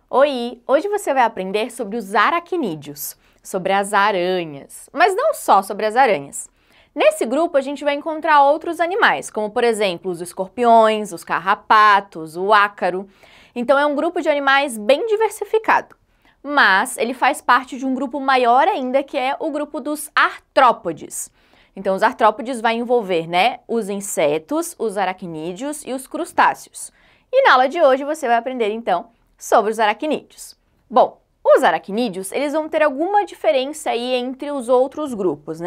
Oi! Hoje você vai aprender sobre os aracnídeos, sobre as aranhas, mas não só sobre as aranhas. Nesse grupo a gente vai encontrar outros animais, como por exemplo os escorpiões, os carrapatos, o ácaro. Então é um grupo de animais bem diversificado, mas ele faz parte de um grupo maior ainda, que é o grupo dos artrópodes. Então os artrópodes vai envolver, os insetos, os aracnídeos e os crustáceos. E na aula de hoje você vai aprender então sobre os aracnídeos. Bom, os aracnídeos, eles vão ter alguma diferença aí entre os outros grupos,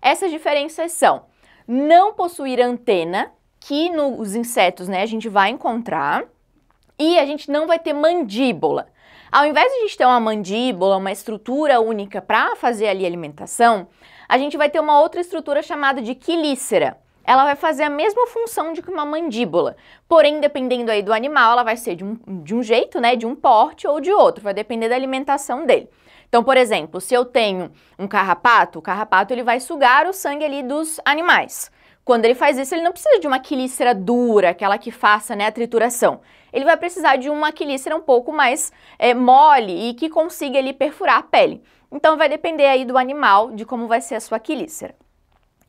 Essas diferenças são não possuir antena, que nos insetos, a gente vai encontrar, e a gente não vai ter mandíbula. Ao invés de a gente ter uma mandíbula, uma estrutura única para fazer ali a alimentação, a gente vai ter uma outra estrutura chamada de quilícera. Ela vai fazer a mesma função de que uma mandíbula, porém, dependendo aí do animal, ela vai ser de um jeito, de um porte ou de outro, vai depender da alimentação dele. Então, por exemplo, se eu tenho um carrapato, o carrapato ele vai sugar o sangue ali dos animais. Quando ele faz isso, ele não precisa de uma quilícera dura, aquela que faça a trituração. Ele vai precisar de uma quilícera um pouco mais mole e que consiga ali perfurar a pele. Então, vai depender aí do animal, de como vai ser a sua quilícera.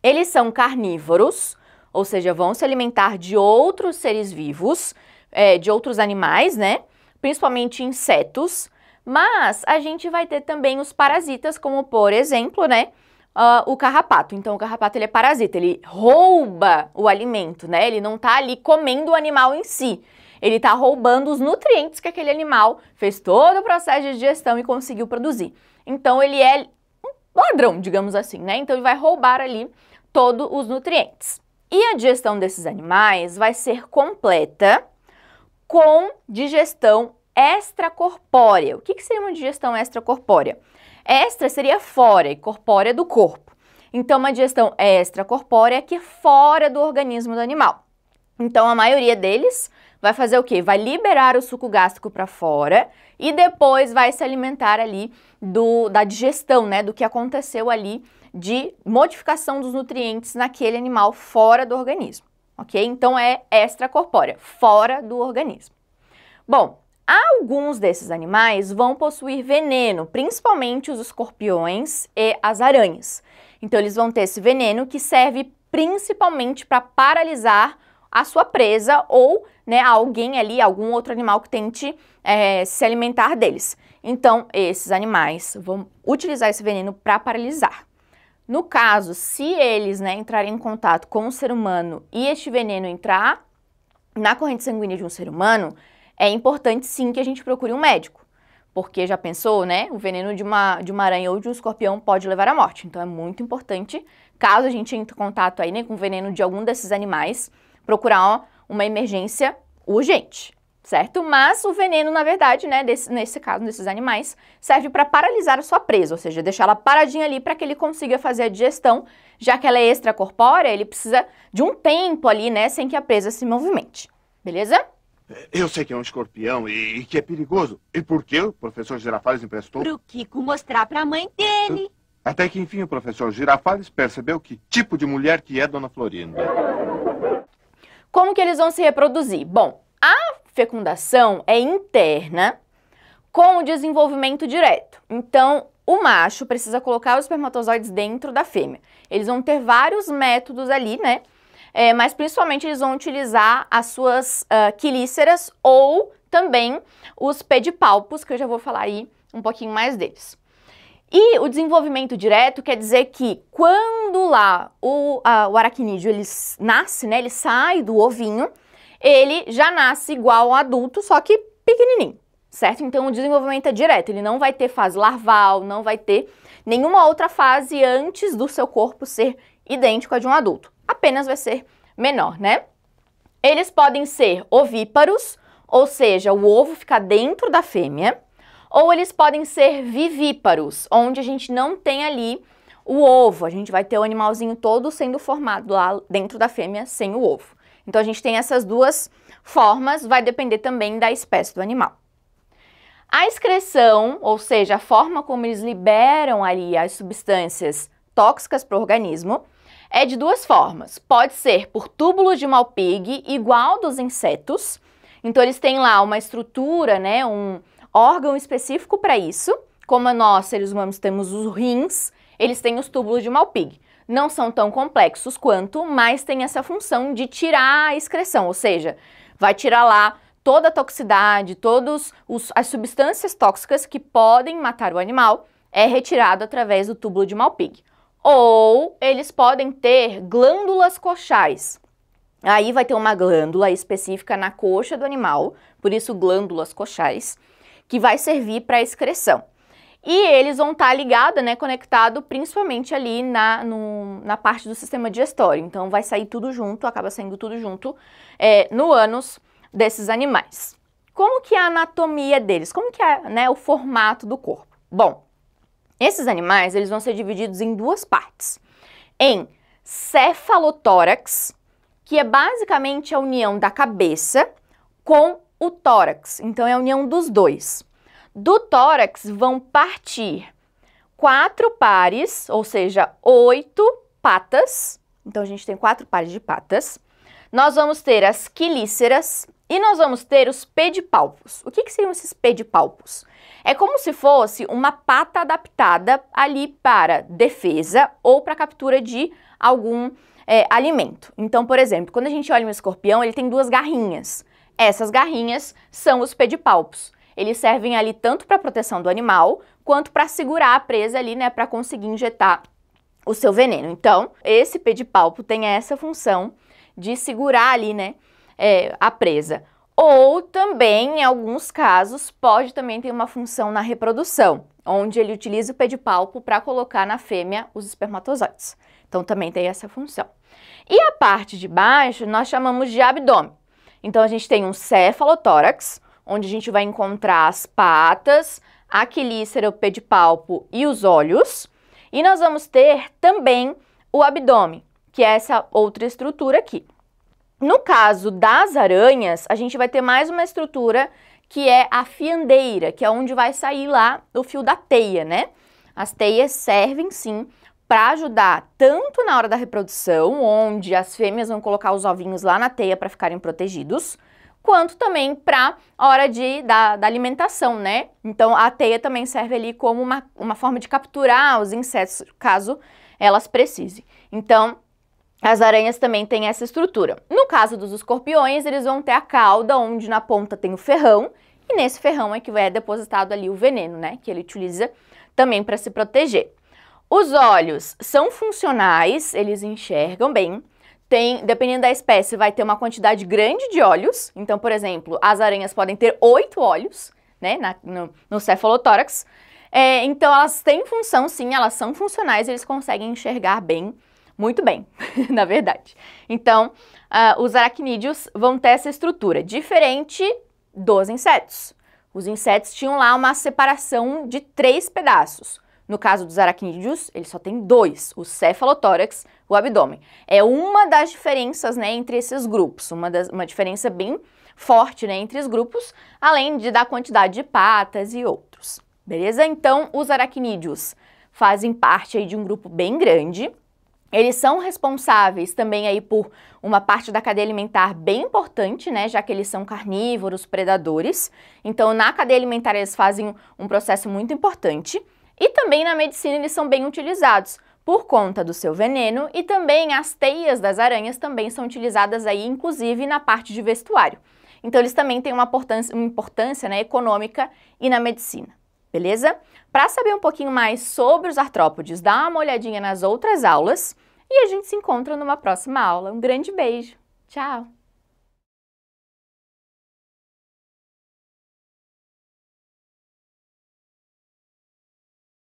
Eles são carnívoros, ou seja, vão se alimentar de outros seres vivos, de outros animais, principalmente insetos, mas a gente vai ter também os parasitas, como por exemplo, o carrapato. Então o carrapato ele é parasita, ele rouba o alimento, Ele não está ali comendo o animal em si, ele está roubando os nutrientes que aquele animal fez todo o processo de digestão e conseguiu produzir. Então ele é um ladrão, digamos assim, Então ele vai roubar ali todos os nutrientes. E a digestão desses animais vai ser completa com digestão extracorpórea. O que seria uma digestão extracorpórea? Extra seria fora e corpórea do corpo. Então, uma digestão extracorpórea que é fora do organismo do animal. Então, a maioria deles vai fazer o quê? Vai liberar o suco gástrico para fora e depois vai se alimentar ali da digestão, do que aconteceu ali de modificação dos nutrientes naquele animal fora do organismo, ok? Então é extracorpórea, fora do organismo. Bom, alguns desses animais vão possuir veneno, principalmente os escorpiões e as aranhas. Então eles vão ter esse veneno que serve principalmente para paralisar a sua presa ou alguém ali, algum outro animal que tente se alimentar deles. Então esses animais vão utilizar esse veneno para paralisar. No caso, se eles entrarem em contato com o ser humano e este veneno entrar na corrente sanguínea de um ser humano, é importante sim que a gente procure um médico, porque já pensou, o veneno de uma aranha ou de um escorpião pode levar à morte. Então é muito importante, caso a gente entre em contato aí, com o veneno de algum desses animais, procurar uma emergência urgente, certo? Mas o veneno, na verdade, nesse caso, desses animais, serve para paralisar a sua presa, ou seja, deixar ela paradinha ali para que ele consiga fazer a digestão, já que ela é extracorpórea, ele precisa de um tempo ali, sem que a presa se movimente, beleza? Eu sei que é um escorpião e que é perigoso. E por que o professor Girafales emprestou? Pro Kiko mostrar pra mãe dele. Até que enfim o professor Girafales percebeu que tipo de mulher que é Dona Florinda. Como que eles vão se reproduzir? Bom, a fecundação é interna com o desenvolvimento direto. Então, o macho precisa colocar os espermatozoides dentro da fêmea. Eles vão ter vários métodos ali, mas principalmente eles vão utilizar as suas quilíceras ou também os pedipalpos, que eu já vou falar aí um pouquinho mais deles. E o desenvolvimento direto quer dizer que quando lá o aracnídeo ele nasce, ele sai do ovinho, ele já nasce igual ao adulto, só que pequenininho, certo? Então o desenvolvimento é direto, ele não vai ter fase larval, não vai ter nenhuma outra fase antes do seu corpo ser idêntico a de um adulto. Apenas vai ser menor, Eles podem ser ovíparos, ou seja, o ovo fica dentro da fêmea, ou eles podem ser vivíparos, onde a gente não tem ali o ovo, a gente vai ter o animalzinho todo sendo formado lá dentro da fêmea sem o ovo. Então a gente tem essas duas formas, vai depender também da espécie do animal. A excreção, ou seja, a forma como eles liberam ali as substâncias tóxicas para o organismo, é de duas formas. Pode ser por túbulos de Malpighi, igual dos insetos. Então, eles têm lá uma estrutura, órgão específico para isso. Como nós, seres humanos, temos os rins, eles têm os túbulos de Malpighi. Não são tão complexos quanto, mas tem essa função de tirar a excreção, ou seja, vai tirar lá toda a toxicidade, todas as substâncias tóxicas que podem matar o animal, é retirado através do túbulo de Malpighi. Ou eles podem ter glândulas coxais. Aí vai ter uma glândula específica na coxa do animal, por isso glândulas coxais, que vai servir para excreção. E eles vão estar ligados, né, conectado principalmente ali na parte do sistema digestório. Então vai sair tudo junto, acaba saindo tudo junto no ânus desses animais. Como que é a anatomia deles? Como que é, né, o formato do corpo? Bom, esses animais eles vão ser divididos em duas partes. Em cefalotórax, que é basicamente a união da cabeça com o tórax. Então é a união dos dois. Do tórax vão partir 4 pares, ou seja, 8 patas. Então a gente tem 4 pares de patas. Nós vamos ter as quelíceras e nós vamos ter os pedipalpos. O que seriam esses pedipalpos? É como se fosse uma pata adaptada ali para defesa ou para captura de algum alimento. Então, por exemplo, quando a gente olha um escorpião, ele tem 2 garrinhas. Essas garrinhas são os pedipalpos. Eles servem ali tanto para proteção do animal, quanto para segurar a presa ali, né, para conseguir injetar o seu veneno. Então, esse pedipalpo tem essa função de segurar ali, né, a presa. Ou também, em alguns casos, pode também ter uma função na reprodução, onde ele utiliza o pedipalpo para colocar na fêmea os espermatozoides. Então, também tem essa função. E a parte de baixo nós chamamos de abdômen. Então, a gente tem um cefalotórax, onde a gente vai encontrar as patas, a quelícera, o pedipalpo e os olhos. E nós vamos ter também o abdômen, que é essa outra estrutura aqui. No caso das aranhas, a gente vai ter mais uma estrutura que é a fiandeira, que é onde vai sair lá o fio da teia, né? As teias servem, sim, para ajudar tanto na hora da reprodução, onde as fêmeas vão colocar os ovinhos lá na teia para ficarem protegidos, quanto também para a hora da alimentação, né? Então, a teia também serve ali como uma forma de capturar os insetos, caso elas precisem. Então, as aranhas também têm essa estrutura. No caso dos escorpiões, eles vão ter a cauda, onde na ponta tem o ferrão, e nesse ferrão é que vai depositado ali o veneno, né? Que ele utiliza também para se proteger. Os olhos são funcionais, eles enxergam bem. Dependendo da espécie, vai ter uma quantidade grande de olhos. Então, por exemplo, as aranhas podem ter 8 olhos, né, no cefalotórax. Então, elas têm função, sim, elas são funcionais, eles conseguem enxergar bem, muito bem, na verdade. Então, os aracnídeos vão ter essa estrutura, diferente dos insetos. Os insetos tinham lá uma separação de 3 pedaços. No caso dos aracnídeos, ele só tem 2, o cefalotórax, o abdômen. É uma das diferenças, né, entre esses grupos, uma diferença bem forte, né, entre os grupos, além da quantidade de patas e outros, beleza? Então, os aracnídeos fazem parte aí de um grupo bem grande. Eles são responsáveis também aí por uma parte da cadeia alimentar bem importante, né, já que eles são carnívoros, predadores. Então, na cadeia alimentar, eles fazem um processo muito importante. E também na medicina eles são bem utilizados por conta do seu veneno e também as teias das aranhas também são utilizadas aí, inclusive na parte de vestuário. Então eles também têm uma importância, né, econômica e na medicina, beleza? Para saber um pouquinho mais sobre os artrópodes, dá uma olhadinha nas outras aulas e a gente se encontra numa próxima aula. Um grande beijo! Tchau!